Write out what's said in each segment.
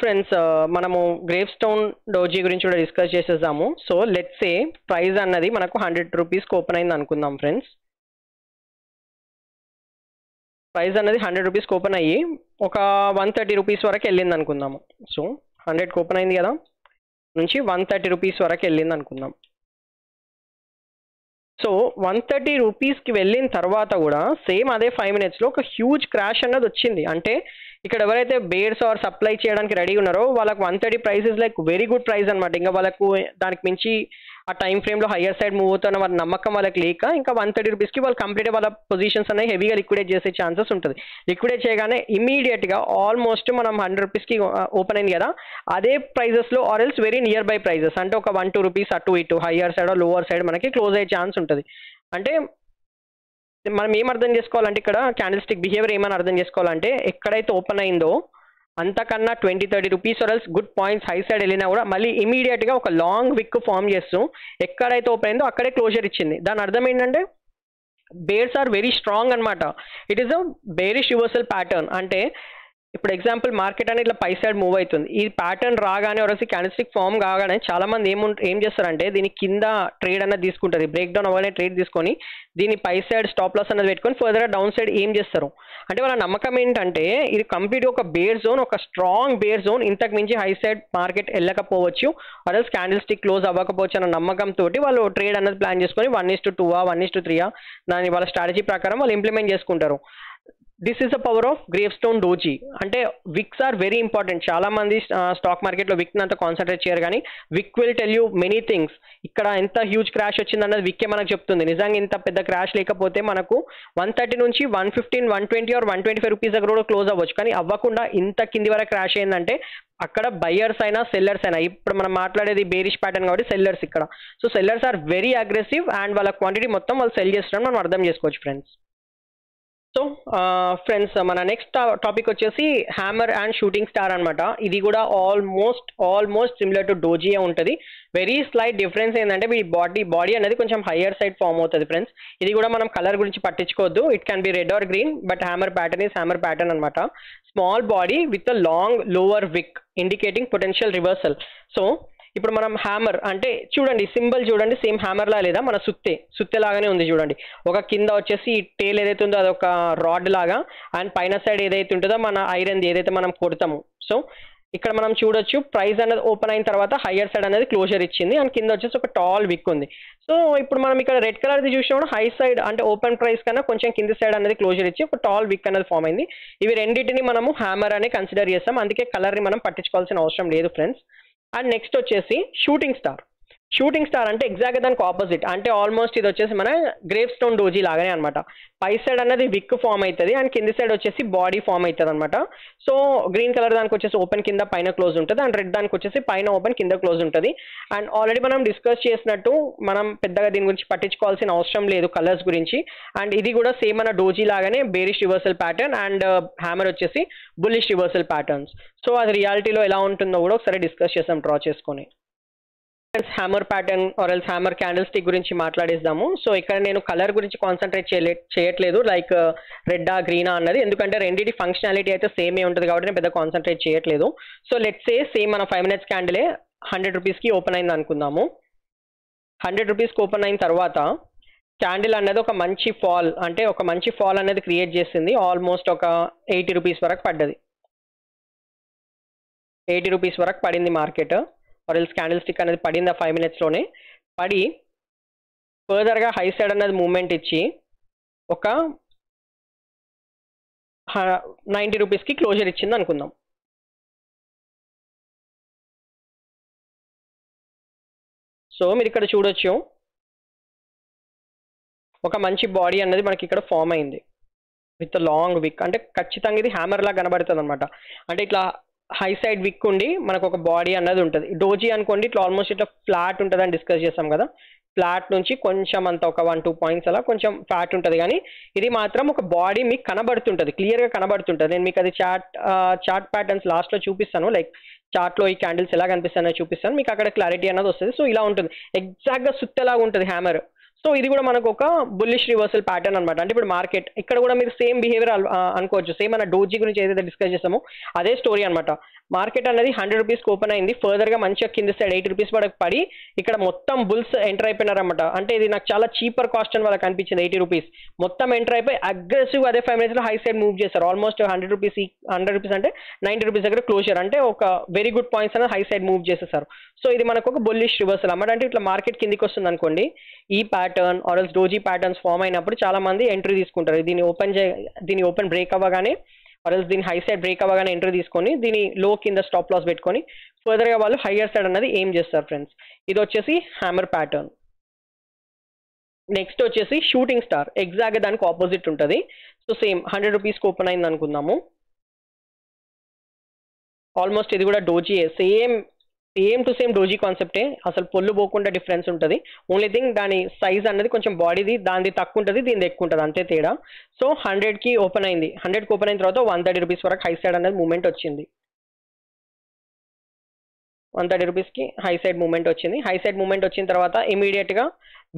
Friends మనము grave stone doji గురించి కూడా డిస్కస్ చేసేద్దాము. సో లెట్స్ సే ప్రైస్ అన్నది మనకు 100 రూపీస్కి ఓపెన్ అయింది అనుకుందాం ఫ్రెండ్స్. ప్రైస్ అన్నది 100 రూపీస్కి ఓపెన్ అయ్యి ఒక 130 రూపీస్ వరకు వెళ్ళింది అనుకుందాము. సో 100కి ఓపెన్ అయింది కదా, నుంచి 130 రూపీస్ వరకు వెళ్ళింది అనుకుందాం. సో 130 రూపీస్కి వెళ్ళిన తర్వాత కూడా సేమ్ అదే 5 minutesలో ఒక హ్యూజ్ క్రాష్ అన్నది వచ్చింది. అంటే ఇక్కడ ఎవరైతే బేర్స్ ఆర్ సప్లై చేయడానికి రెడీ ఉన్నారో వాళ్ళకి 130 price is like very good price అనమాట. ఇంకా వాళ్ళకు దానికి మించి ఆ టైం ఫ్రేమ్లో హయ్యర్ సైడ్ మూవ్ అవుతున్న వాళ్ళ నమ్మకం వాళ్ళకి లేక ఇంకా 130 రూపీస్కి వాళ్ళు కంప్లీట్ వాళ్ళ పొజిషన్స్ అనేవి హెవీగా లిక్విడేట్ చేసే ఛాన్సెస్ ఉంటుంది. లిక్విడేట్ చేయగానే ఇమీడియట్గా ఆల్మోస్ట్ మనం 100 రూపీస్కి ఓపెన్ అయింది కదా, అదే ప్రైజెస్లో or else very near by prices అంటే ఒక 1-2 రూపీస్ అటు ఇటు హయ్యర్ సైడ్ లోవర్ సైడ్ మనకి క్లోజ్ అయ్యే ఛాన్స్ ఉంటుంది. అంటే మనం ఏం అర్థం చేసుకోవాలంటే ఇక్కడ క్యాండిల్ స్టిక్ బిహేవియర్ ఏమని అర్థం చేసుకోవాలంటే ఎక్కడైతే ఓపెన్ అయిందో అంతకన్నా 20-30 rupees or else good points high side వెళ్ళినా కూడా మళ్ళీ ఇమీడియట్గా ఒక లాంగ్ విక్ ఫామ్ చేస్తూ ఎక్కడైతే ఓపెన్ అయిందో అక్కడే క్లోజర్ ఇచ్చింది. దాని అర్థం ఏంటంటే బేర్స్ ఆర్ వెరీ స్ట్రాంగ్ అనమాట. It is a bearish reversal pattern. అంటే ఇప్పుడు ఎగ్జాంపుల్ మార్కెట్ అనేది ఇట్లా పై సైడ్ మూవ్ అవుతుంది, ఈ ప్యాటర్న్ రాగానే ఒక క్యాండిల్స్టిక్ ఫామ్ కాగానే చాలా మంది ఏం చేస్తారంటే దీని కింద ట్రేడ్ అన్నది తీసుకుంటుంది, బ్రేక్ డౌన్ అవ్వగానే ట్రేడ్ తీసుకొని దీని పై సైడ్ స్టాప్ లాస్ అన్నది పెట్టుకొని ఫర్దర్ డౌన్ సైడ్ ఏం చేస్తారు అంటే వాళ్ళ నమ్మకం ఏంటంటే ఇది కంప్లీట్గా ఒక బేర్ జోన్, ఒక స్ట్రాంగ్ బేర్ జోన్, ఇంతకు మించి హై సైడ్ మార్కెట్ వెళ్ళకపోవచ్చు ఆర్ఎల్స్ క్యాండిల్ స్టిక్ క్లోజ్ అవ్వకపోవచ్చు అన్న నమ్మకంతో వాళ్ళు ట్రేడ్ అన్నది ప్లాన్ చేసుకొని 1:2 1:3 దాని వాళ్ళ స్ట్రాటజీ ప్రకారం వాళ్ళు ఇంప్లిమెంట్ చేసుకుంటారు. This is the power of grave stone doji. అంటే విక్స్ ఆర్ వెరీ ఇంపార్టెంట్. చాలా మంది స్టాక్ మార్కెట్లో విక్ అంతా కాన్సన్ట్రేట్ చేయరు, కానీ విక్ will tell you many things. ఇక్కడ ఎంత హ్యూజ్ క్రాష్ వచ్చింది అన్నది విక్కే మనకు చెప్తుంది. నిజంగా ఇంత పెద్ద క్రాష్ లేకపోతే మనకు 130 నుంచి 115, 120 ఆర్ 125 రూపీస్ దగ్గర కూడా క్లోజ్ అవ్వచ్చు, కానీ అవ్వకుండా ఇంత కింది వరకు క్రాష్ అయిందంటే అక్కడ బయ్యర్స్ అయినా సెల్లర్స్ అయినా, ఇప్పుడు మనం మాట్లాడేది బేరిష్ ప్యాటర్న్ కాబట్టి సెల్లర్స్ ఇక్కడ. So sellers are very aggressive and వాళ్ళ క్వాంటిటీ మొత్తం వాళ్ళు సెల్ చేస్తున్నాం మనం అర్థం చేసుకోవచ్చు ఫ్రెండ్స్. సో ఫ్రెండ్స్ మన నెక్స్ట్ టాపిక్ వచ్చేసి హ్యామర్ అండ్ షూటింగ్ స్టార్ అనమాట. ఇది కూడా ఆల్మోస్ట్ సిమిలర్ టు డోజియా ఉంటుంది. వెరీ స్లైట్ డిఫరెన్స్ ఏంటంటే మీ బాడీ అనేది కొంచెం హయ్యర్ సైడ్ ఫామ్ అవుతుంది ఫ్రెండ్స్. ఇది కూడా మనం కలర్ గురించి పట్టించుకోవద్దు, it can be red or green, but hammer pattern is hammer pattern అనమాట. Small body with a long lower wick indicating potential reversal. So ఇప్పుడు మనం హ్యామర్ అంటే చూడండి, సింబల్ చూడండి, సేమ్ హ్యామర్ లా లేదా మన సుత్తే లాగానే ఉంది చూడండి. ఒక కింద వచ్చేసి టేల్ ఏదైతే ఉందో అదొక రాడ్ లాగా, అండ్ పైన సైడ్ ఏదైతే ఉంటుందో మన ఐరన్ ఏదైతే మనం కొడతాము. సో ఇక్కడ మనం చూడొచ్చు ప్రైస్ అనేది ఓపెన్ అయిన తర్వాత హయ్యర్ సైడ్ అనేది క్లోజర్ ఇచ్చింది అండ్ కింద వచ్చేసి ఒక టాల్ విక్ ఉంది. సో ఇప్పుడు మనం ఇక్కడ రెడ్ కలర్ది చూసినప్పుడు హై సైడ్ అంటే ఓపెన్ ప్రైస్ కన్నా కొంచెం కింది సైడ్ అనేది క్లోజర్ ఇచ్చి ఒక టాల్ విక్ అనేది ఫామ్ అయింది. ఇవి రెండింటిని మనము హ్యామర్ అని కన్సిడర్ చేస్తాం, అందుకే కలర్ని మనం పట్టించుకోవాల్సిన అవసరం లేదు ఫ్రెండ్స్. అండ్ నెక్స్ట్ వచ్చేసి షూటింగ్ స్టార్ అంటే ఎగ్జాక్ట్గా దానికి ఆపోజిట్. అంటే ఆల్మోస్ట్ ఇది వచ్చేసి మన గ్రేవ్ స్టోన్ డోజీ లాగానే అనమాట. పై సైడ్ అనేది విక్ ఫామ్ అవుతుంది అండ్ కింది సైడ్ వచ్చేసి బాడీ ఫామ్ అవుతుంది అనమాట. సో గ్రీన్ కలర్ దానికి వచ్చేసి ఓపెన్ కింద పైన క్లోజ్ ఉంటుంది అండ్ రెడ్ దానికి వచ్చేసి పైన ఓపెన్ కింద క్లోజ్ ఉంటుంది. అండ్ ఆల్రెడీ మనం డిస్కస్ చేసినట్టు మనం పెద్దగా దీని గురించి పట్టించుకోవాల్సిన అవసరం లేదు కలర్స్ గురించి. అండ్ ఇది కూడా సేమ్ మన డోజీ లాగానే bearish reversal pattern and hammer వచ్చేసి బుల్లిష్ రివర్సల్ ప్యాటర్న్స్. సో అది రియాలిటీలో ఎలా ఉంటుందో కూడా ఒకసారి డిస్కస్ చేసాం డ్రా చేసుకొని. Hammer pattern or else hammer candle stick గురించి మాట్లాడేద్దాము. సో ఇక్కడ నేను కలర్ గురించి కాన్సన్ట్రేట్ చేయట్లేదు లైక్ రెడ్డా గ్రీనా అన్నది, ఎందుకంటే రెండింటి ఫంక్షనాలిటీ అయితే సేమే ఉంటుంది కాబట్టి నేను పెద్ద కాన్సన్ట్రేట్ చేయట్లేదు. సో లెట్స్ సే సేమ్ మన 5 minutes క్యాండిలే 100 రూపీస్కి ఓపెన్ అయింది అనుకుందాము. 100 రూపీస్కి ఓపెన్ అయిన తర్వాత క్యాండిల్ అనేది ఒక మంచి ఫాల్ అనేది క్రియేట్ చేసింది. ఆల్మోస్ట్ ఒక 80 రూపీస్ వరకు పడ్డది. 80 రూపీస్ వరకు పడింది మార్కెట్ ఆర్ఎల్స్ క్యాండిల్ స్టిక్ అనేది పడింది 5 minutesలోనే. పడి ఫర్దర్గా హై సైడ్ అనేది మూవ్మెంట్ ఇచ్చి ఒక 90 రూపీస్కి క్లోజర్ ఇచ్చింది అనుకుందాం. సో మీరు ఇక్కడ చూడొచ్చు ఒక మంచి బాడీ అనేది మనకి ఇక్కడ ఫామ్ అయింది విత్ లాంగ్ విక్. అంటే ఖచ్చితంగా ఇది హ్యామర్ లా కనబడుతుంది అనమాట. అంటే ఇట్లా హై సైడ్ విక్ ఉండి మనకు ఒక బాడీ అన్నది ఉంటుంది. డోజీ అనుకోండి ఇట్లా ఆల్మోస్ట్ ఇట్లా ఫ్లాట్ ఉంటుంది అని డిస్కస్ చేస్తాం కదా, ఫ్లాట్ నుంచి కొంచెం అంత ఒక 1-2 పాయింట్స్ అలా కొంచెం ఫ్లాట్ ఉంటుంది, కానీ ఇది మాత్రం ఒక బాడీ మీకు కనబడుతుంటుంది, క్లియర్గా కనబడుతుంటుంది. నేను మీకు అది చార్ట్ ప్యాటర్న్స్ లాస్ట్లో చూపిస్తాను, లైక్ చార్ట్లో ఈ క్యాండిల్స్ ఎలా కనిపిస్తాయో చూపిస్తాను, మీకు అక్కడ క్లారిటీ అన్నది వస్తుంది. సో ఇలా ఉంటుంది, ఎగ్జాక్ట్గా సుత్తలాగా ఉంటుంది హ్యామర్. సో ఇది కూడా మనకు ఒక బుల్లిష్ రివర్సల్ ప్యాటర్న్ అనమాట. అంటే ఇప్పుడు మార్కెట్ ఇక్కడ కూడా మీరు సేమ్ బిహేవియర్ అనుకోవచ్చు. సేమ్ మన డోజీ గురించి ఏదైతే డిస్కస్ చేసామో అదే స్టోరీ అనమాట. మార్కెట్ అనేది 100 రూపీస్కి ఓపెన్ అయింది, ఫర్దర్ గా మంచిగా కింద సైడ్ 80 రూపీస్ వరకు పడి ఇక్కడ మొత్తం బుల్స్ ఎంటర్ అయిపోయినారన్నమాట. అంటే ఇది నాకు చాలా చీపర్ కాస్ట్ అని వాళ్ళకి అనిపించింది. 80 రూపీస్ మొత్తం ఎంటర్ అయిపోయి అగ్రెసివ్ అదే 5 మినిట్స్ లో హై సైడ్ మూవ్ చేశారు. ఆల్మోస్ట్ 100 రూపీస్ అంటే 90 రూపీస్ దగ్గర క్లోజర్, అంటే ఒక వెరీ గుడ్ పాయింట్స్ అనేది హై సైడ్ మూవ్ చేసేసారు. సో ఇది మనకు ఒక బుల్లిష్ రివర్సల్ అన్నమాట. అంటే ఇట్లా మార్కెట్ కిందికి వస్తుంది అనుకోండి, ఈ pattern or else doji patterns form అయినప్పుడు చాలా మంది ఎంట్రీ తీసుకుంటారు. దీని ఓపెన్ బ్రేక్ అవ్వగానే ఆర్ ఎల్స్ దీని హై సైడ్ బ్రేక్ అవ్వగానే ఎంట్రీ తీసుకొని దీని లో కింద స్టాప్ లాస్ పెట్టుకొని ఫర్దర్ గా వాళ్ళు హైయర్ సైడ్ అనేది ఏం చేస్తారు ఫ్రెండ్స్. ఇది వచ్చేసి హ్యామర్ ప్యాటర్న్. నెక్స్ట్ వచ్చేసి షూటింగ్ స్టార్, ఎగ్జాక్ట్ దానికి ఆపోజిట్ ఉంటుంది. సో సేమ్ 100 రూపీస్కి ఓపెన్ అయింది అనుకుందాము. ఆల్మోస్ట్ ఇది కూడా డోజీయే, సేమ్ టు సేమ్ డోజీ కాన్సెప్టే, అసలు పొల్లు పోకుండా డిఫరెన్స్ ఉంటుంది. ఓన్లీ థింగ్ దాని సైజ్ అనేది కొంచెం బాడీది దానిది తక్కువ ఉంటుంది, దీనిది ఎక్కువ ఉంటుంది, అంతే తేడా. సో 100కి ఓపెన్ అయింది, 100కి ఓపెన్ అయిన తర్వాత 130 రూపీస్ వరకు హై సైడ్ అనేది మూమెంట్ వచ్చింది. 130 రూపీస్కి హై సైడ్ మూమెంట్ వచ్చింది. హై సైడ్ మూమెంట్ వచ్చిన తర్వాత ఇమీడియట్గా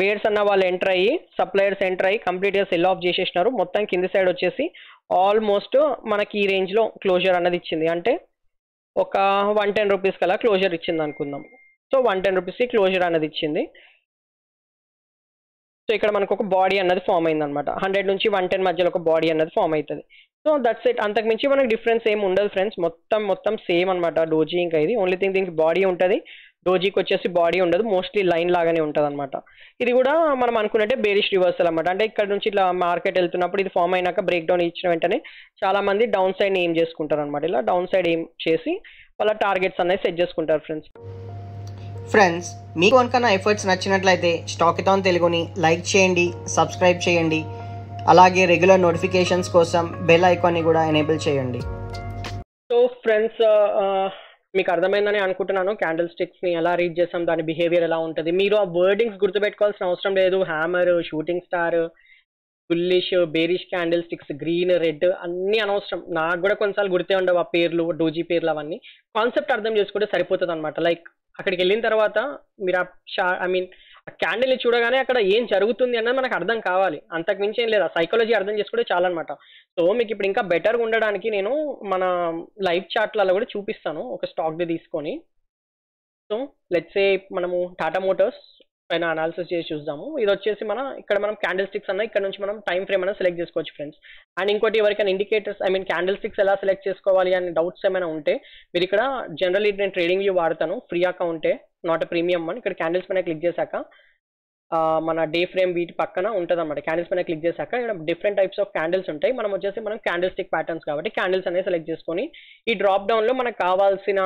బేర్స్ అన్న వాళ్ళు ఎంటర్ అయ్యి సప్లయర్స్ ఎంటర్ అయ్యి కంప్లీట్గా సెల్ ఆఫ్ చేసేసినారు. మొత్తం కింది సైడ్ వచ్చేసి ఆల్మోస్ట్ మనకి ఈ రేంజ్లో క్లోజర్ అన్నది ఇచ్చింది. అంటే ఒక 110 రూపీస్ కల్లా క్లోజర్ ఇచ్చింది అనుకుందాం. సో 110 రూపీస్కి క్లోజర్ అనేది ఇచ్చింది. సో ఇక్కడ మనకు ఒక బాడీ అన్నది ఫామ్ అయింది అనమాట. 100 నుంచి 110 మధ్యలో ఒక బాడీ అన్నది ఫామ్ అవుతుంది. సో దట్స్ ఇట్, అంతకుమించి మనకు డిఫరెన్స్ ఏమి ఉండదు ఫ్రెండ్స్. మొత్తం సేమ్ అనమాట డోజీ. ఇంకా ఇది ఓన్లీ థింగ్ దీనికి బాడీ ఉంటుంది, డోజీకి వచ్చేసి బాడీ ఉండదు, మోస్ట్లీ లైన్ లాగానే ఉంటుంది అనమాట. ఇది కూడా మనం అనుకున్నట్టే బేరిష్ రివర్సల్ అనమాట. అంటే ఇక్కడ నుంచి ఇట్లా మార్కెట్ వెళ్తున్నప్పుడు ఇది ఫామ్ అయినాక బ్రేక్ డౌన్ ఇచ్చిన వెంటనే చాలా మంది డౌన్ సైడ్ ఏం చేసుకుంటారు అనమాట. ఇలా డౌన్ సైడ్ ఏం చేసి వాళ్ళ టార్గెట్స్ అనేది సెట్ చేసుకుంటారు ఫ్రెండ్స్ మీకు కనుక నా ఎఫర్ట్స్ నచ్చినట్లయితే స్టాకిథాన్ తెలుగుని లైక్ చేయండి, సబ్స్క్రైబ్ చేయండి, అలాగే రెగ్యులర్ నోటిఫికేషన్స్ కోసం బెల్ ఐకాన్ని కూడా ఎనేబుల్ చేయండి. సో ఫ్రెండ్స్ మీకు అర్థమైందని అనుకుంటున్నాను. క్యాండిల్ స్టిక్స్ని ఎలా రీడ్ చేస్తాం, దాని బిహేవియర్ ఎలా ఉంటుంది. మీరు ఆ వర్డింగ్స్ గుర్తుపెట్టుకోవాల్సిన అవసరం లేదు. Hammer, shooting star, bullish, bearish candle sticks, green, red అన్నీ అనవసరం. నాకు కూడా కొన్నిసార్లు గుర్తే ఉండవు ఆ పేర్లు, డోజీ పేర్లు అవన్నీ. కాన్సెప్ట్ అర్థం చేసుకుంటే సరిపోతుంది అనమాట. లైక్ అక్కడికి వెళ్ళిన తర్వాత మీరు ఆ క్యాండిల్ని చూడగానే అక్కడ ఏం జరుగుతుంది అన్నది మనకు అర్థం కావాలి, అంతకు మించి ఏం లేదు. ఆ సైకాలజీ అర్థం చేసుకుంటే చాలా అనమాట. సో మీకు ఇప్పుడు ఇంకా బెటర్గా ఉండడానికి నేను మన లైవ్ చార్ట్లలో కూడా చూపిస్తాను ఒక స్టాక్ది తీసుకొని. సో లెట్స్ సే మనము టాటా మోటార్స్ పైన అనాలిసిస్ చేసి చూద్దాము. ఇది వచ్చేసి ఇక్కడ మనం క్యాండిల్ స్టిక్స్ అన్న ఇక్కడ నుంచి మనం టైం ఫ్రేమ్ అనేది సెలెక్ట్ చేసుకోవచ్చు ఫ్రెండ్స్. అండ్ ఇంకోటి ఎవరికైనా ఇండికేటర్స్ క్యాండిల్ స్టిక్స్ ఎలా సెలెక్ట్ చేసుకోవాలి అని డౌట్స్ ఏమైనా ఉంటే మీరు ఇక్కడ జనరల్లీ నేను ట్రేడింగ్ వ్యూ వాడతాను, ఫ్రీ అకౌంటే, నాట్ ప్రీమియం అని. ఇక్కడ క్యాండిల్స్ పైన క్లిక్ చేశాక మన డే ఫ్రేమ్ వీటి పక్కన ఉంటుంది అనమాట. క్యాండిల్స్ పైన క్లిక్ చేశాక ఇక్కడ డిఫరెంట్ టైప్స్ ఆఫ్ క్యాండిల్స్ ఉంటాయి. మనం క్యాండిల్ స్టిక్ ప్యాటర్న్స్ కాబట్టి క్యాండిల్స్ అనేది సెలెక్ట్ చేసుకొని ఈ డ్రాప్ డౌన్లో మనకు కావాల్సిన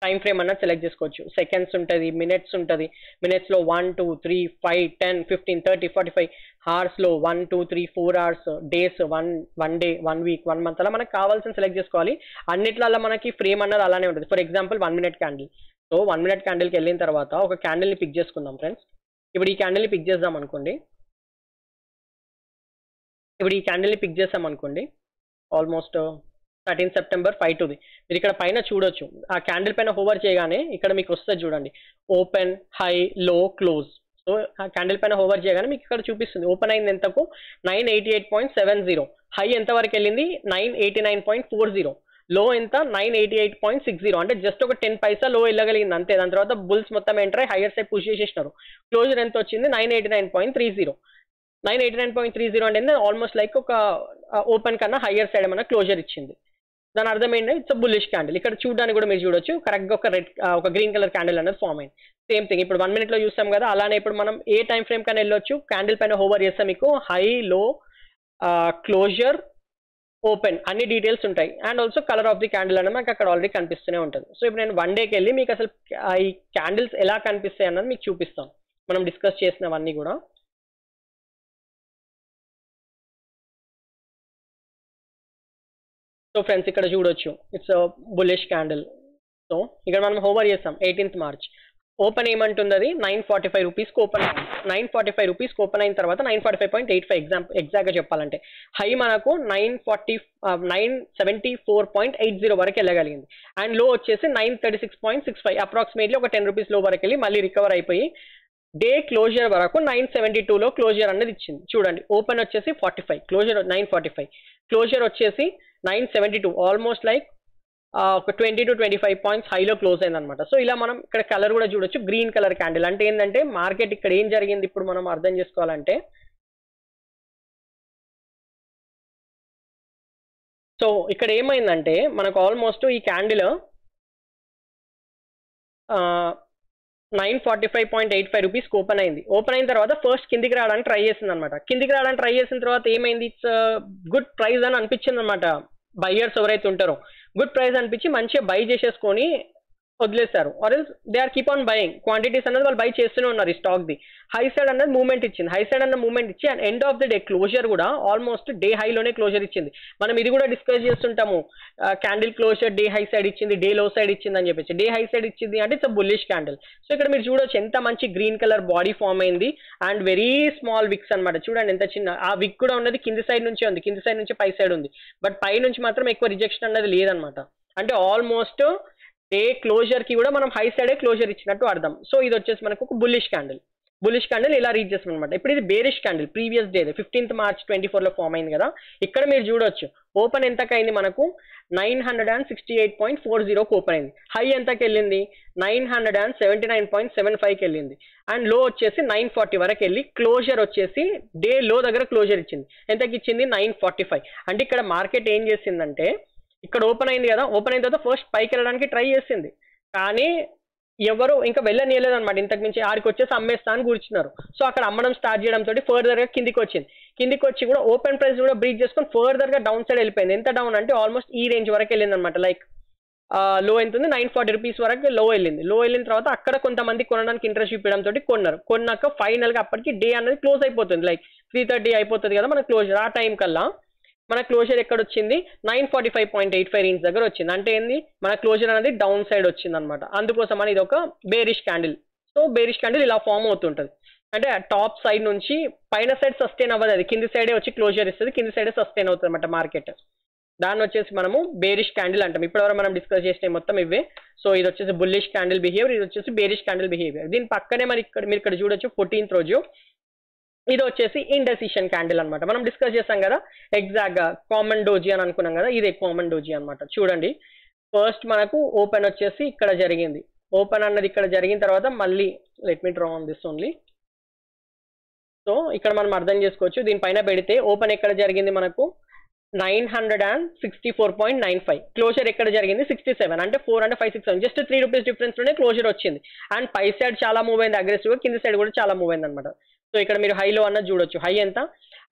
టైం ఫ్రేమ్ అన్నది సెలెక్ట్ చేసుకోవచ్చు. సెకండ్స్ ఉంటుంది, మినిట్స్ ఉంటుంది. మినిట్స్లో 1, 2, 3, 5, 10, 15, 30, 45, హార్స్లో 1, 2, 3, 4 hours, days 1 day, 1 week, 1 month అలా మనకు కావాల్సిన సెలెక్ట్ చేసుకోవాలి. అన్నిట్లలో మనకి ఫ్రేమ్ అన్నది అలానే ఉంటుంది. For example 1 minute candle. So 1 minute క్యాండిల్కి వెళ్ళిన తర్వాత ఒక క్యాండిల్ని పిక్ చేసుకుందాం ఫ్రెండ్స్. ఇప్పుడు ఈ క్యాండిల్ని పిక్ చేద్దాం అనుకోండి. ఆల్మోస్ట్ 13 September 5 మీరు ఇక్కడ పైన చూడొచ్చు. ఆ క్యాండిల్ పైన హోవర్ చేయగానే ఇక్కడ మీకు వస్తుంది చూడండి, ఓపెన్, హై, లో, క్లోజ్. సో ఆ క్యాండిల్ పైన హోవర్ చేయగానే మీకు ఇక్కడ చూపిస్తుంది ఓపెన్ అయింది ఎంతకు 988.70, హై ఎంత వరకు వెళ్ళింది 989.40, లో ఎంత 988.60. అంటే జస్ట్ ఒక 10 పైసా లో వెళ్ళగలిగింది అంతే. దాని తర్వాత బుల్స్ మొత్తం ఎంటర్ అయ్యి హైయర్ సైడ్ పుష్ చేసేసినారు. క్లోజర్ ఎంత వచ్చింది 989.30. 989.30 అంటే ఆల్మోస్ట్ లైక్ ఒక ఓపెన్ కన్నా హైయర్ సైడ్ ఏమన్నా క్లోజర్ ఇచ్చింది. దాని అర్థం ఏంటంటే ఇట్స్ బుల్లిష్ క్యాండిల్. ఇక్కడ చూడడానికి కూడా మీరు చూడొచ్చు కరెక్ట్గా ఒక గ్రీన్ కలర్ క్యాండిల్ అనేది ఫామ్ అయింది. సేమ్ థింగ్ ఇప్పుడు 1 minute లో చూస్తాం కదా, అలానే ఇప్పుడు మనం ఏ టైం ఫ్రేమ్ కన్నా వెళ్ళొచ్చు. క్యాండిల్ పైన హోవర్ చేస్తే మీకు హై, లో, క్లోజర్, ఓపెన్ అన్ని డీటెయిల్స్ ఉంటాయి. And also colour of the candle అనేది మనకు అక్కడ ఆల్రెడీ కనిపిస్తూనే ఉంటుంది. సో ఇప్పుడు నేను 1 dayకి వెళ్ళి మీకు అసలు ఈ క్యాండిల్స్ ఎలా కనిపిస్తాయి అన్నది మీకు చూపిస్తాను, మనం డిస్కస్ చేసినవన్నీ కూడా. సో ఫ్రెండ్స్ ఇక్కడ చూడొచ్చు ఇట్స్ బుల్లిష్ క్యాండిల్. సో ఇక్కడ మనం హోవర్ చేస్తాం 18th March. ఓపెన్ ఏమంటుంది, అది 945 రూపీస్కి ఓపెన్ అయింది. 945 రూపీస్కి ఓపెన్ అయిన తర్వాత 945.85 ఎగ్జాక్ట్గా చెప్పాలంటే హై మనకు 974.80 వరకు వెళ్ళగలిగింది. అండ్ లో వచ్చేసి 936.65, అప్రాక్సిమేట్లీ ఒక 10 రూపీస్ లో వరకు వెళ్ళి మళ్ళీ రికవర్ అయిపోయి డే క్లోజర్ వరకు 972లో క్లోజర్ అనేది ఇచ్చింది. చూడండి ఓపెన్ వచ్చేసి 45, క్లోజర్ 945, క్లోజర్ వచ్చేసి 972, ఆల్మోస్ట్ లైక్ ఒక 20 to 25 పాయింట్స్ హైలో క్లోజ్ అయింది అనమాట. సో ఇలా మనం ఇక్కడ కలర్ కూడా చూడొచ్చు, గ్రీన్ కలర్ క్యాండిల్. అంటే ఏంటంటే మార్కెట్ ఇక్కడ ఏం జరిగింది ఇప్పుడు మనం అర్థం చేసుకోవాలంటే, సో ఇక్కడ ఏమైందంటే మనకు ఆల్మోస్ట్ ఈ క్యాండిల్ 945.85 రూపీస్కి ఓపెన్ అయింది. ఓపెన్ అయిన తర్వాత ఫస్ట్ కిందికి రావడానికి ట్రై చేసింది అనమాట. కిందికి రావడానికి ట్రై చేసిన తర్వాత ఏమైంది, ఇట్స్ గుడ్ ప్రైస్ అని అనిపించింది అనమాట. బయ్యర్స్ ఎవరైతే ఉంటారో గుడ్ ప్రైస్ అనిపించి మంచిగా బై చేసేసుకొని వదిలేస్తారు, or else they are keep on buying. Quantities అనేది వాళ్ళు బై చేస్తూనే ఉన్నారు ఈ స్టాక్ది. హై సైడ్ అనేది మూవ్మెంట్ ఇచ్చింది, హై సైడ్ అన్న మూవ్మెంట్ ఇచ్చి and end of the day closure కూడా ఆల్మోస్ట్ డే హైలోనే క్లోజర్ ఇచ్చింది. మనం ఇది కూడా డిస్కస్ చేస్తుంటాము, candle closure day high side ఇచ్చింది, డే లో సైడ్ ఇచ్చింది అని చెప్పేసి. డే హై సైడ్ ఇచ్చింది అంటే ఇట్స్ బుల్లిష్ క్యాండిల్. సో ఇక్కడ మీరు చూడొచ్చు ఎంత మంచి గ్రీన్ కలర్ బాడీ ఫామ్ అయింది అండ్ వెరీ స్మాల్ విక్స్ అనమాట. చూడండి ఎంత చిన్న, ఆ విక్ కూడా ఉన్నది కింది సైడ్ నుంచే ఉంది, కింది సైడ్ నుంచి పై సైడ్ ఉంది, బట్ పై నుంచి మాత్రం ఎక్కువ రిజెక్షన్ అనేది లేదనమాట. అంటే ఆల్మోస్ట్ డే క్లోజర్ కి కూడా మనం హై సైడే క్లోజర్ ఇచ్చినట్టు అర్థం. సో ఇది వచ్చేసి మనకు ఒక బుల్లిష్ క్యాండిల్. బుల్లిష్ క్యాండిల్ ఇలా రీచ్ చేస్తాం అనమాట. ఇప్పుడు ఇది bearish candle, previous day 15th March 2024లో ఫామ్ అయింది కదా. ఇక్కడ మీరు చూడొచ్చు ఓపెన్ ఎంతకైంది మనకు 968.40కి ఓపెన్ అయింది. హై ఎంతకి వెళ్ళింది 979.75కి వెళ్ళింది అండ్ లో వచ్చేసి 940 వరకు వెళ్ళి క్లోజర్ వచ్చేసి డే లో దగ్గర క్లోజర్ ఇచ్చింది. ఎంతకి ఇచ్చింది 945. అంటే ఇక్కడ మార్కెట్ ఏం చేసిందంటే ఇక్కడ ఓపెన్ అయింది కదా, ఓపెన్ అయిన తర్వాత ఫస్ట్ పైకి వెళ్ళడానికి ట్రై చేసింది కానీ ఎవరు ఇంకా వెళ్ళనియలేదు అనమాట. ఇంతకు మించి ఆడికి వచ్చేసి అమ్మేస్తా అని కూర్చున్నారు. సో అక్కడ అమ్మడం స్టార్ట్ చేయడంతో ఫర్దర్ గా కిందికి వచ్చింది. కిందికి వచ్చి కూడా ఓపెన్ ప్రైస్ కూడా బ్రీచ్ చేసుకొని ఫర్దర్ గా డౌన్ సైడ్ వెళ్ళిపోయింది. ఎంత డౌన్ అంటే ఆల్మోస్ట్ ఈ రేంజ్ వరకు వెళ్ళింది అనమాట. లైక్ లో ఎంత ఉంది 940 రూపీస్ వరకు లో వెళ్ళింది. లో వెళ్ళిన తర్వాత అక్కడ కొంతమంది కొనడానికి ఇంట్రెస్ట్ చూపించడంతో కొన్నారు. కొన్నాక ఫైనల్ గా అప్పటికి డే అనేది క్లోజ్ అయిపోతుంది, లైక్ 3:30 అయిపోతుంది కదా మన క్లోజర్. ఆ టైం కల్లా మన క్లోజర్ ఎక్కడ వచ్చింది 945.85 రేంజ్ దగ్గర వచ్చింది. అంటే ఏంది మన క్లోజర్ అనేది డౌన్ సైడ్ వచ్చింది అనమాట. అందుకోసం అని ఇది ఒక bearish candle. So bearish candle ఇలా ఫామ్ అవుతుంటది. అంటే టాప్ సైడ్ నుంచి పైన సైడ్ సస్టైన్ అవ్వదు, అది కింది సైడే వచ్చి క్లోజర్ ఇస్తుంది, కింది సైడే సస్టైన్ అవుతుంది అనమాట మార్కెట్. దాన్ని వచ్చేసి మనము బేరిష్ క్యాండిల్ అంటాం. ఇప్పటివరకు మనం డిస్కస్ చేసిన మొత్తం ఇవే. సో ఇది వచ్చేసి బుల్లిష్ క్యాండిల్ బిహేవియర్, ఇది వచ్చేసి బేరిష్ క్యాండిల్ బిహేవియర్. దీని పక్కనే మరి మీరు ఇక్కడ చూడొచ్చు 14th రోజు ఇది వచ్చేసి ఇండెసిషన్ క్యాండిల్ అనమాట. మనం డిస్కస్ చేసాం కదా ఎగ్జాక్ట్ గా కామన్ డోజీ అని అనుకున్నాం కదా, ఇదే కామన్ డోజీ అనమాట. చూడండి ఫస్ట్ మనకు ఓపెన్ వచ్చేసి ఇక్కడ జరిగింది, ఓపెన్ అన్నది ఇక్కడ జరిగిన తర్వాత మళ్ళీ let me draw on this only. So ఇక్కడ మనం అర్థం చేసుకోవచ్చు, దీనిపైన పెడితే ఓపెన్ ఎక్కడ జరిగింది మనకు 964.95, క్లోజర్ ఎక్కడ జరిగింది 67, అంటే 4 అంటే 5 6 7 జస్ట్ 3 రూపీస్ డిఫరెన్స్ లోనే క్లోజర్ వచ్చింది. అండ్ పై సైడ్ చాలా మూవ్ అయింది అగ్రెసివ్ గా, కింది సైడ్ కూడా చాలా మూవ్ అయింది అనమాట. సో ఇక్కడ మీరు హైలో అన్నది చూడొచ్చు, హై ఎంత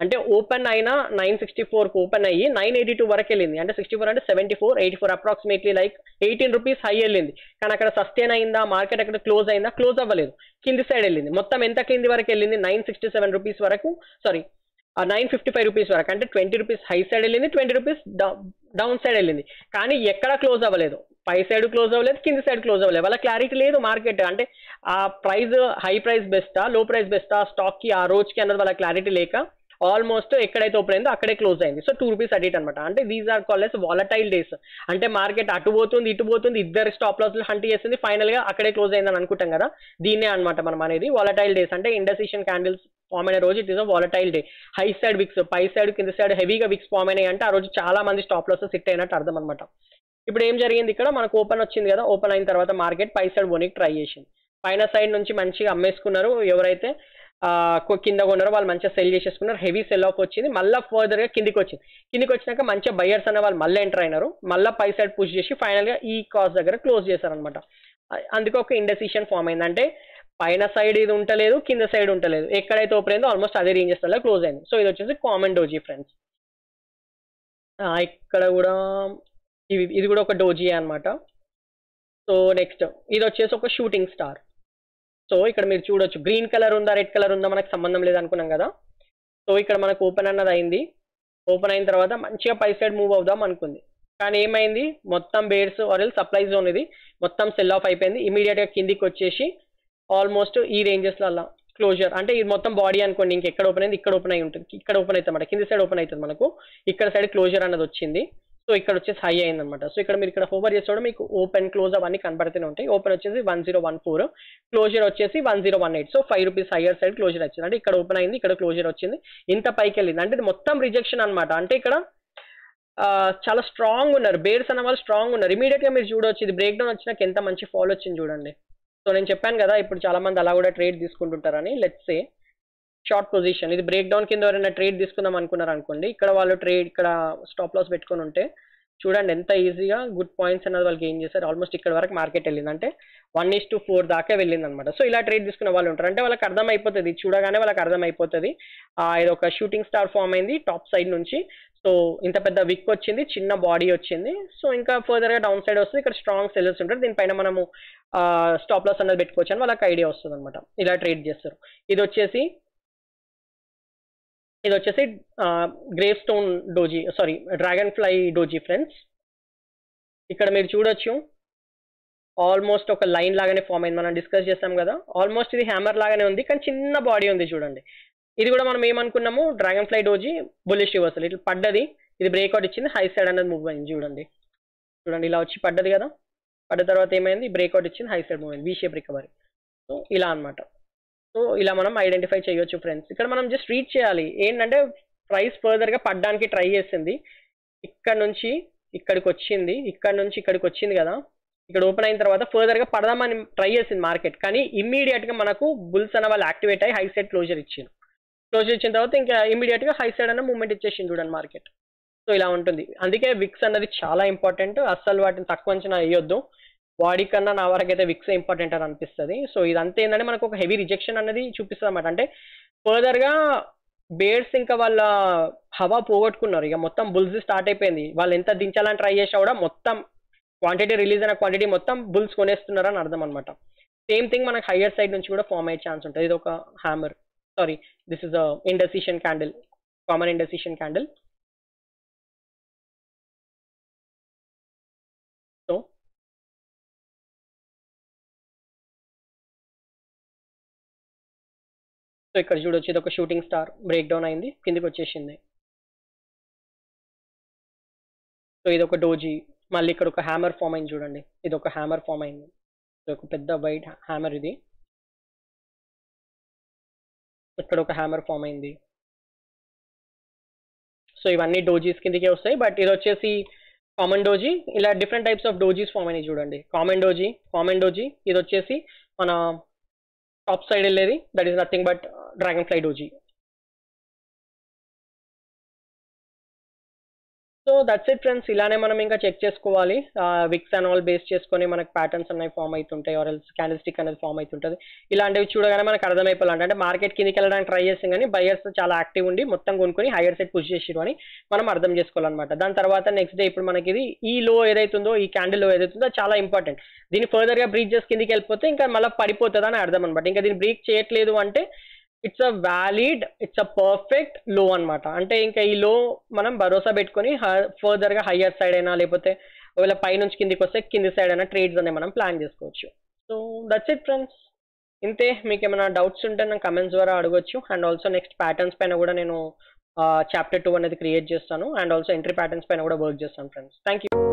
అంటే ఓపెన్ అయినా 964కి ఓపెన్ అయ్యి 982 వరకు వెళ్ళింది. అంటే 64 అంటే 74 84 అప్రాక్సిమేట్లీ లైక్ 18 రూపీస్ హై వెళ్ళింది. కానీ అక్కడ సస్టైన్ అయిందా, మార్కెట్ అక్కడ క్లోజ్ అయిందా, క్లోజ్ అవ్వలేదు, కింది సైడ్ వెళ్ళింది. మొత్తం ఎంత కింది వరకు వెళ్ళింది 967 రూపీస్ వరకు, సారీ 955 రూపీస్ వరకు. అంటే 20 రూపీస్ హై సైడ్ వెళ్ళింది, 20 రూపీస్ డౌన్ సైడ్ వెళ్ళింది. కానీ ఎక్కడ క్లోజ్ అవ్వలేదు, పై సైడ్ క్లోజ్ అవ్వలేదు, కింది సైడ్ క్లోజ్ అవ్వలేదు. వాళ్ళ క్లారిటీ లేదు మార్కెట్. అంటే ఆ ప్రైస్ హై ప్రైస్ బెస్టా లో ప్రైస్ బెస్టా స్టాక్ కి ఆ రోజుకి అన్నది వాళ్ళ క్లారిటీ లేక ఆల్మోస్ట్ ఎక్కడైతే ఓపెన్ అయిందో అక్కడే క్లోజ్ అయింది. సో 2 రూపీస్ అడిట్ అనమాట. అంటే these are called as volatile days. అంటే మార్కెట్ అటు పోతుంది ఇటు పోతుంది, ఇద్దరు స్టాప్ లాస్ హంట్ చేస్తుంది, ఫైనల్ గా అక్కడే క్లోజ్ అయిందని అనుకుంటాం కదా, దీన్నే అనమాట మనం అనేది వాలటైల్ డేస్. అంటే ఇండెసిషన్ క్యాండిల్స్ ఫామ్ అయిన రోజు it is a volatile day. High side wicks, పై సైడ్ కింద సైడ్ హెవీగా విక్స్ ఫామ్ అయినాయి అంటే ఆ రోజు చాలా మంది స్టాప్ లాస్ సిట్ అయినట్టు అర్థం అనమాట. ఇప్పుడు ఏం జరిగింది ఇక్కడ మనకు ఓపెన్ వచ్చింది కదా, ఓపెన్ అయిన తర్వాత మార్కెట్ పై సైడ్ పోనీకి ట్రై చేసింది. పైన సైడ్ నుంచి మంచిగా అమ్మేసుకున్నారు, ఎవరైతే కింద కొన్నారో వాళ్ళు మంచిగా సెల్ చేసేసుకున్నారు, హెవీ సెల్ ఆఫ్ వచ్చింది. మళ్ళీ ఫర్దర్ గా కిందికి వచ్చింది. కిందికి వచ్చినాక మంచిగా బయర్స్ అనే వాళ్ళు మళ్ళీ ఎంటర్ అయినారు, మళ్ళీ పై సైడ్ పుష్ చేసి ఫైనల్ గా ఈ కాస్ట్ దగ్గర క్లోజ్ చేశారనమాట. అందుకే ఒక ఇండెసిషన్ ఫామ్ అయింది. అంటే పైన సైడ్ ఇది ఉంటలేదు, కింద సైడ్ ఉంటలేదు, ఎక్కడైతే ఓపెన్ అయిందో ఆల్మోస్ట్ అదే రేంజెస్ వల్ల క్లోజ్ అయింది. సో ఇది వచ్చేసి కామన్ డోజీ ఫ్రెండ్స్. ఇక్కడ కూడా ఇది కూడా ఒక డోజీ అనమాట. సో నెక్స్ట్ ఇది వచ్చేసి ఒక షూటింగ్ స్టార్. సో ఇక్కడ మీరు చూడొచ్చు గ్రీన్ కలర్ ఉందా రెడ్ కలర్ ఉందా మనకు సంబంధం లేదు అనుకున్నాం కదా. సో ఇక్కడ మనకు ఓపెన్ అన్నది అయింది. ఓపెన్ అయిన తర్వాత మంచిగా పై సైడ్ మూవ్ అవుదాం అనుకుంది, కానీ ఏమైంది మొత్తం బేర్స్ ఆర్ సప్లై జోన్ ఇది మొత్తం సెల్ ఆఫ్ అయిపోయింది. ఇమీడియట్ గా కిందికి వచ్చేసి ఆల్మోస్ట్ ఈ రేంజెస్ లో క్లోజర్, అంటే ఇది మొత్తం బాడీ అనుకోండి, ఇంకెక్కడ ఓపెన్ అయింది ఇక్కడ ఓపెన్ అయి ఉంటుంది, ఇక్కడ ఓపెన్ అవుతుంది అన్నమాట, కింది సైడ్ ఓపెన్ అవుతుంది మనకు, ఇక్కడ సైడ్ క్లోజర్ అన్నది వచ్చింది. సో ఇక్కడ వచ్చేసి హై అయింది అనమాట. సో ఇక్కడ మీరు ఇక్కడ హోవర్ చేస్తే మీకు ఓపెన్ క్లోజ్ అవన్నీ కనబడుతూనే ఉంటాయి. ఓపెన్ వచ్చేసి 1014, క్లోజర్ వచ్చేసి 1018. సో ₹5 హైయర్ సైడ్ క్లోజర్ వచ్చింది. అంటే ఇక్కడ ఓపెన్ అయింది, ఇక్కడ క్లోజర్ వచ్చింది, ఇంత పైకి వెళ్ళింది. అంటే ఇది మొత్తం రిజెక్షన్ అనమాట. అంటే ఇక్కడ చాలా స్ట్రాంగ్ ఉన్నారు, బేర్స్ అన్న వాళ్ళు స్ట్రాంగ్ ఉన్నారు. ఇమీడియట్ గా మీరు చూడవచ్చు ఇది బ్రేక్ డౌన్ వచ్చినాక ఎంత మంచి ఫాల్ వచ్చింది చూడండి. సో నేను చెప్పాను కదా ఇప్పుడు చాలా మంది అలా కూడా ట్రేడ్ తీసుకుంటుంటారని. లెట్స్ సే షార్ట్ పొజిషన్, ఇది బ్రేక్ డౌన్ కింద ఎవరైనా ట్రేడ్ తీసుకుందాం అనుకున్నారు అనుకోండి, ఇక్కడ వాళ్ళు ట్రేడ్ ఇక్కడ స్టాప్ లాస్ పెట్టుకొని ఉంటే చూడండి ఎంత ఈజీగా గుడ్ పాయింట్స్ అన్నది వాళ్ళు గెయిన్ చేశారు. ఆల్మోస్ట్ ఇక్కడ వరకు మార్కెట్ వెళ్ళింది, అంటే 1:4 దాకా వెళ్ళింది అనమాట. సో ఇలా ట్రేడ్ తీసుకున్న వాళ్ళు ఉంటారు. అంటే వాళ్ళకి అర్థం అయిపోతుంది, చూడగానే వాళ్ళకి అర్థం అయిపోతుంది ఇది ఒక షూటింగ్ స్టార్ ఫామ్ అయింది టాప్ సైడ్ నుంచి. సో ఇంత పెద్ద విక్ వచ్చింది, చిన్న బాడీ వచ్చింది. సో ఇంకా ఫర్దర్ గా డౌన్ సైడ్ వస్తుంది, ఇక్కడ స్ట్రాంగ్ సెల్లర్స్ ఉంటారు, దీనిపైన మనము స్టాప్ లాస్ అన్నది పెట్టుకోవచ్చు అని వాళ్ళకి ఐడియా వస్తుంది అనమాట. ఇలా ట్రేడ్ చేస్తారు. ఇది వచ్చేసి grave stone doji, sorry dragon fly doji friends. ఇక్కడ మీరు చూడొచ్చు ఆల్మోస్ట్ ఒక లైన్ లాగానే ఫామ్ అయింది, మనం డిస్కస్ చేస్తాం కదా. ఆల్మోస్ట్ ఇది హ్యామర్ లాగానే ఉంది, కానీ చిన్న బాడీ ఉంది చూడండి. ఇది కూడా మనం ఏమనుకున్నాము, dragonfly doji bullish reversal, ఇట్లా పడ్డది, ఇది బ్రేక్అవుట్ ఇచ్చింది, హై సైడ్ అనేది మూవ్ అయింది చూడండి. ఇలా వచ్చి పడ్డది కదా, పడ్డ తర్వాత ఏమైంది, బ్రేక్అవుట్ ఇచ్చింది, హై సైడ్ మూవ్ అయింది, వి షేప్ రికవరీ. సో ఇలా అనమాట. సో ఇలా మనం ఐడెంటిఫై చేయొచ్చు ఫ్రెండ్స్. ఇక్కడ మనం జస్ట్ రీడ్ చేయాలి, ఏంటంటే ప్రైస్ ఫర్దర్ గా పడ్డానికి ట్రై చేసింది, ఇక్కడ నుంచి ఇక్కడికి వచ్చింది, ఇక్కడ నుంచి ఇక్కడికి వచ్చింది కదా, ఇక్కడ ఓపెన్ అయిన తర్వాత ఫర్దర్ గా పడదామని ట్రై చేసింది మార్కెట్, కానీ ఇమ్మీడియట్ గా మనకు బుల్స్ అన్న వాళ్ళు యాక్టివేట్ అయ్యి హై సైడ్ క్లోజర్ ఇచ్చింది. క్లోజర్ ఇచ్చిన తర్వాత ఇంకా ఇమ్మీడియట్ గా హై సైడ్ అన్న మూవ్మెంట్ ఇచ్చేసింది చూడండి మార్కెట్. సో ఇలా ఉంటుంది. అందుకే విక్స్ అన్నది చాలా ఇంపార్టెంట్, అస్సలు వాటిని తక్కువ అంచనా వేయొద్దు. బాడీ కన్నా నా వరకు అయితే విక్స్ ఇంపార్టెంట్ అని అనిపిస్తుంది. సో ఇదంతా ఏంటంటే మనకు ఒక హెవీ రిజెక్షన్ అనేది చూపిస్తుంది అనమాట. అంటే ఫర్దర్ గా బేర్స్ ఇంకా వాళ్ళ హవా పోగొట్టుకున్నారు, ఇక మొత్తం బుల్స్ స్టార్ట్ అయిపోయింది. వాళ్ళు ఎంత దించాలని ట్రై చేసినా కూడా మొత్తం క్వాంటిటీ రిలీజ్ అయిన క్వాంటిటీ మొత్తం బుల్స్ కొనేస్తున్నారు అని అర్థం అనమాట. సేమ్ థింగ్ మనకు హయ్యర్ సైడ్ నుంచి కూడా ఫామ్ అయ్యే ఛాన్స్ ఉంటుంది. ఇది ఒక hammer, sorry this is indecision candle, common indecision candle. So ఇక్కడ చూడొచ్చు ఇది ఒక షూటింగ్ స్టార్ బ్రేక్ డౌన్ అయింది, కిందికి వచ్చేసింది. సో ఇది ఒక డోజీ, మళ్ళీ ఇక్కడ ఒక హ్యామర్ ఫామ్ అయింది చూడండి, ఇది ఒక హ్యామర్ ఫామ్ అయింది, ఇది ఒక పెద్ద వైట్ హ్యామర్, ఇది ఇక్కడ ఒక హ్యామర్ ఫామ్ అయింది. సో ఇవన్నీ డోజీస్ కిందికే వస్తాయి, బట్ ఇది వచ్చేసి కామన్ డోజీ. ఇలా different types of dojis form అయినాయి చూడండి. కామన్ డోజీ, ఇది వచ్చేసి మన టాప్ సైడ్ వెళ్ళేది, that is nothing but dragonfly doji. So that's it friends. ఇలానే మనం ఇంకా చెక్ చేసుకోవాలి, విక్స్ అండ్ ఆల్ బేస్ చేసుకొని మనకు ప్యాటర్న్స్ అనేవి ఫామ్ అవుతుంటాయి, ఆర్ ఎల్స్ క్యాండిల్ స్టిక్ అనేది ఫామ్ అవుతుంటుంది. ఇలాంటివి చూడగానే మనకు అర్థమైపోవాలి, అంటే మార్కెట్ కిందికి వెళ్ళడానికి ట్రై చేస్తాం కానీ బయర్స్ చాలా యాక్టివ్ ఉండి మొత్తం కొనుక్కొని హైయర్ సైడ్ పుష్ చేసిరు అని మనం అర్థం చేసుకోవాలన్నమాట. దాని తర్వాత నెక్స్ట్ డే ఇప్పుడు మనకి ఇది ఈ లో ఏదైతుందో, ఈ క్యాండిల్ లో ఏదైతుందో చాలా ఇంపార్టెంట్. దీన్ని ఫర్దర్ గా బ్రీచ్ చేసి కిందికి వెళ్ళిపోతే ఇంకా మళ్ళీ పడిపోతుంది అని అర్థం అనమాట. ఇంకా దీన్ని బ్రేక్ చేయట్లేదు అంటే it's a valid, it's a perfect లో అనమాట. అంటే ఇంకా ఈ లో మనం భరోసా పెట్టుకొని ఫర్దర్ గా హయ్యర్ సైడ్ అయినా లేకపోతే ఒకవేళ పై నుంచి కిందికి వస్తే కింది సైడ్ అయినా ట్రేడ్స్ అనేవి మనం ప్లాన్ చేసుకోవచ్చు. So that's it friends. ఇంతే. మీకు ఏమైనా డౌట్స్ ఉంటే నాకు కమెంట్స్ ద్వారా అడగొచ్చు. అండ్ ఆల్సో నెక్స్ట్ ప్యాటర్న్స్ పైన కూడా నేను చాప్టర్ 2 అనేది క్రియేట్ చేస్తాను, అండ్ ఆల్సో ఎంట్రీ ప్యాటర్న్స్ పైన కూడా వర్క్ చేస్తాను ఫ్రెండ్స్. Thank you.